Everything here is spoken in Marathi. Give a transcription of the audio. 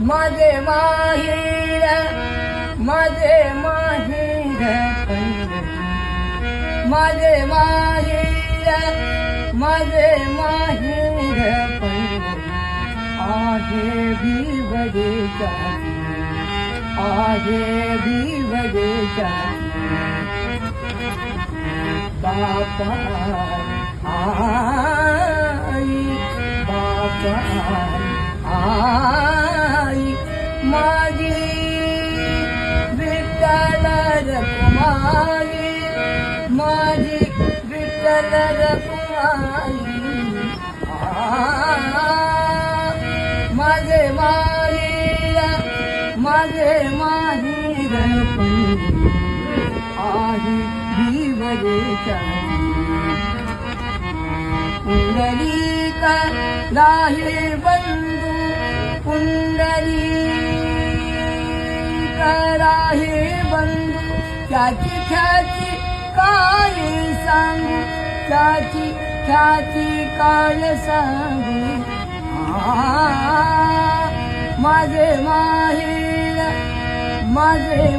माझे माहेर माझे माहेर पंढरी माझे माहेर माझे माहेर पंढरी आहे भिवडे जाती आहे भिवडे जाती बापा आई बापा आई माझी विठ्ठल रखुमाई माझी विठ्ठल रखुमाई माझे माहेर माझे माहेर आहे भिवडे जाती पुंडलिक राहे बंधू पुंडलिक राहे बंधू त्याची ख्याती काय सांगू त्याची ख्याती काय सांगू माझे माहेर माझे